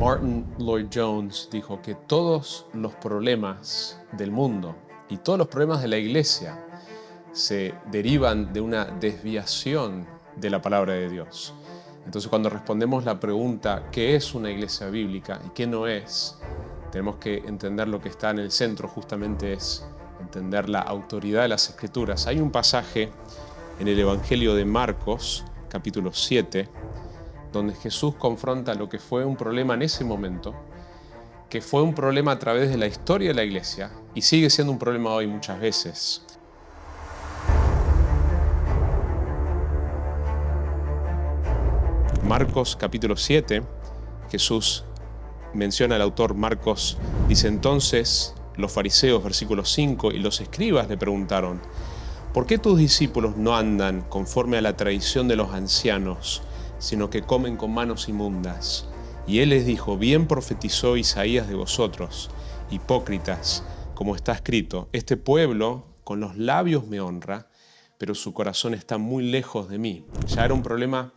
Martin Lloyd-Jones dijo que todos los problemas del mundo y todos los problemas de la iglesia se derivan de una desviación de la palabra de Dios. Entonces, cuando respondemos la pregunta ¿qué es una iglesia bíblica y qué no es?, tenemos que entender lo que está en el centro, justamente es entender la autoridad de las Escrituras. Hay un pasaje en el Evangelio de Marcos, capítulo 7, donde Jesús confronta lo que fue un problema en ese momento, que fue un problema a través de la historia de la iglesia y sigue siendo un problema hoy muchas veces. Marcos capítulo 7, Jesús menciona al autor Marcos, dice: entonces los fariseos, versículo 5, y los escribas le preguntaron: ¿por qué tus discípulos no andan conforme a la tradición de los ancianos, sino que comen con manos inmundas? Y él les dijo: bien profetizó Isaías de vosotros, hipócritas, como está escrito: este pueblo con los labios me honra, pero su corazón está muy lejos de mí. Ya era un problema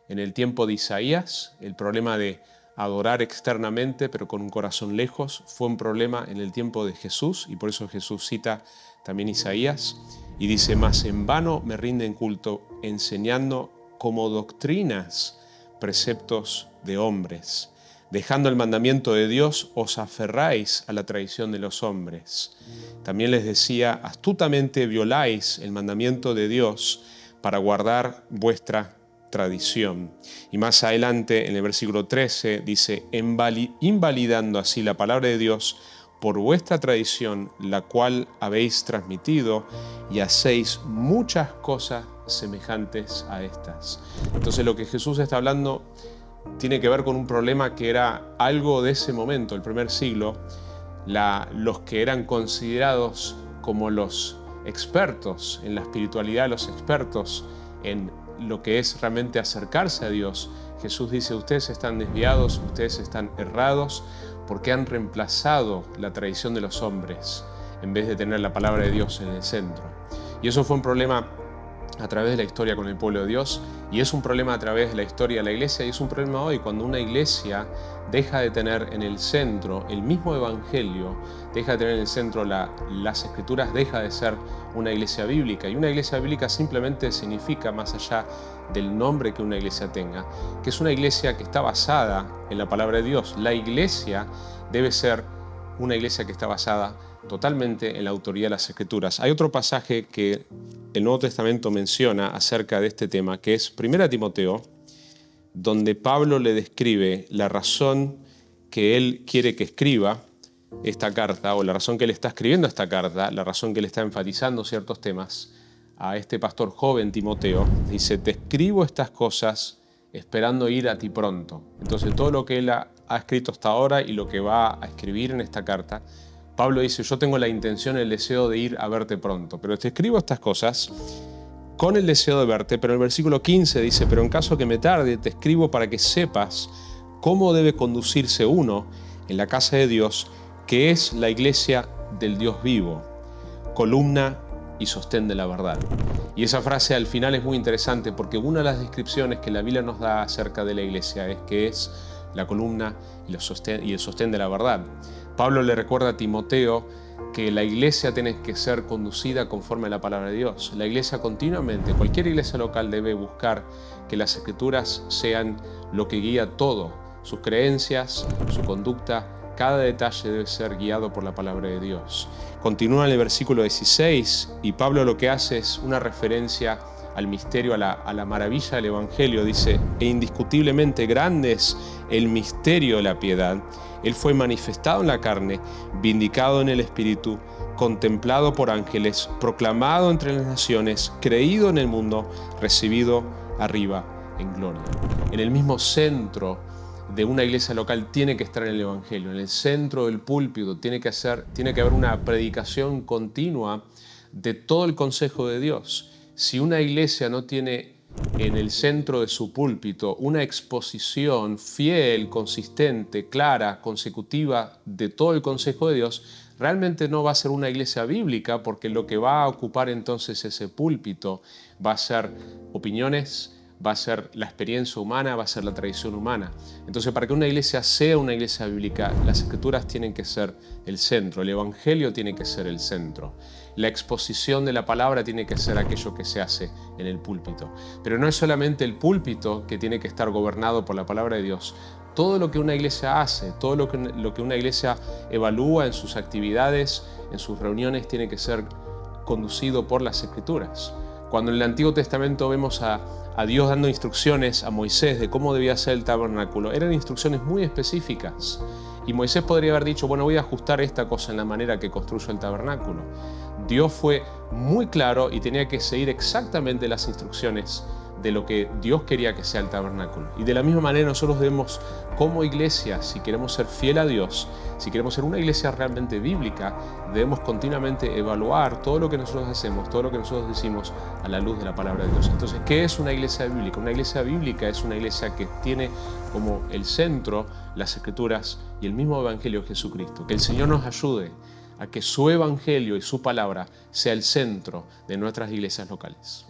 en el tiempo de Isaías, el problema de adorar externamente pero con un corazón lejos. Fue un problema en el tiempo de Jesús, y por eso Jesús cita también Isaías y dice: mas en vano me rinden culto, enseñando como doctrinas preceptos de hombres. Dejando el mandamiento de Dios, os aferráis a la tradición de los hombres. También les decía: astutamente violáis el mandamiento de Dios para guardar vuestra tradición. Y más adelante, en el versículo 13, dice: invalidando así la palabra de Dios por vuestra tradición, la cual habéis transmitido, y hacéis muchas cosas semejantes a estas. Entonces, lo que Jesús está hablando tiene que ver con un problema que era algo de ese momento, el primer siglo. Los que eran considerados como los expertos en la espiritualidad, los expertos en lo que es realmente acercarse a Dios, Jesús dice: ustedes están desviados, ustedes están errados, porque han reemplazado la tradición de los hombres en vez de tener la palabra de Dios en el centro. Y eso fue un problema a través de la historia con el pueblo de Dios, y es un problema a través de la historia de la iglesia, y es un problema hoy cuando una iglesia deja de tener en el centro el mismo evangelio, deja de tener en el centro las escrituras, deja de ser una iglesia bíblica. Y una iglesia bíblica simplemente significa, más allá del nombre que una iglesia tenga, que es una iglesia que está basada en la palabra de Dios. La iglesia debe ser una iglesia que está basada totalmente en la autoridad de las Escrituras. Hay otro pasaje que el Nuevo Testamento menciona acerca de este tema, que es 1 Timoteo, donde Pablo le describe la razón que él quiere que escriba esta carta, o la razón que él está escribiendo esta carta, la razón que él está enfatizando ciertos temas a este pastor joven Timoteo. Dice: te escribo estas cosas esperando ir a ti pronto. Entonces, todo lo que él ha escrito hasta ahora y lo que va a escribir en esta carta, Pablo dice: yo tengo la intención, el deseo de ir a verte pronto, pero te escribo estas cosas con el deseo de verte. Pero en el versículo 15 dice: pero en caso que me tarde, te escribo para que sepas cómo debe conducirse uno en la casa de Dios, que es la iglesia del Dios vivo, columna y sostén de la verdad. Y esa frase al final es muy interesante, porque una de las descripciones que la Biblia nos da acerca de la iglesia es que es la columna y el sostén de la verdad. Pablo le recuerda a Timoteo que la iglesia tiene que ser conducida conforme a la palabra de Dios. La iglesia continuamente, cualquier iglesia local, debe buscar que las escrituras sean lo que guía todo, sus creencias, su conducta. Cada detalle debe ser guiado por la palabra de Dios. Continúa en el versículo 16 y Pablo lo que hace es una referencia al misterio, a la maravilla del Evangelio. Dice: e indiscutiblemente grande es el misterio de la piedad. Él fue manifestado en la carne, vindicado en el Espíritu, contemplado por ángeles, proclamado entre las naciones, creído en el mundo, recibido arriba en gloria. En el mismo centro de una iglesia local tiene que estar el Evangelio. En el centro del púlpito tiene que haber una predicación continua de todo el consejo de Dios. Si una iglesia no tiene en el centro de su púlpito una exposición fiel, consistente, clara, consecutiva de todo el consejo de Dios, realmente no va a ser una iglesia bíblica, porque lo que va a ocupar entonces ese púlpito va a ser opiniones, va a ser la experiencia humana, va a ser la tradición humana. Entonces, para que una iglesia sea una iglesia bíblica, las escrituras tienen que ser el centro, el evangelio tiene que ser el centro. La exposición de la palabra tiene que ser aquello que se hace en el púlpito. Pero no es solamente el púlpito que tiene que estar gobernado por la palabra de Dios. Todo lo que una iglesia hace, todo lo que una iglesia evalúa en sus actividades, en sus reuniones, tiene que ser conducido por las Escrituras. Cuando en el Antiguo Testamento vemos a Dios dando instrucciones a Moisés de cómo debía ser el tabernáculo, eran instrucciones muy específicas. Y Moisés podría haber dicho, bueno, voy a ajustar esta cosa en la manera que construyo el tabernáculo. Dios fue muy claro y tenía que seguir exactamente las instrucciones de lo que Dios quería que sea el tabernáculo. Y de la misma manera nosotros debemos, como iglesia, si queremos ser fiel a Dios, si queremos ser una iglesia realmente bíblica, debemos continuamente evaluar todo lo que nosotros hacemos, todo lo que nosotros decimos a la luz de la palabra de Dios. Entonces, ¿qué es una iglesia bíblica? Una iglesia bíblica es una iglesia que tiene como el centro las Escrituras y el mismo Evangelio de Jesucristo. Que el Señor nos ayude a que su Evangelio y su palabra sea el centro de nuestras iglesias locales.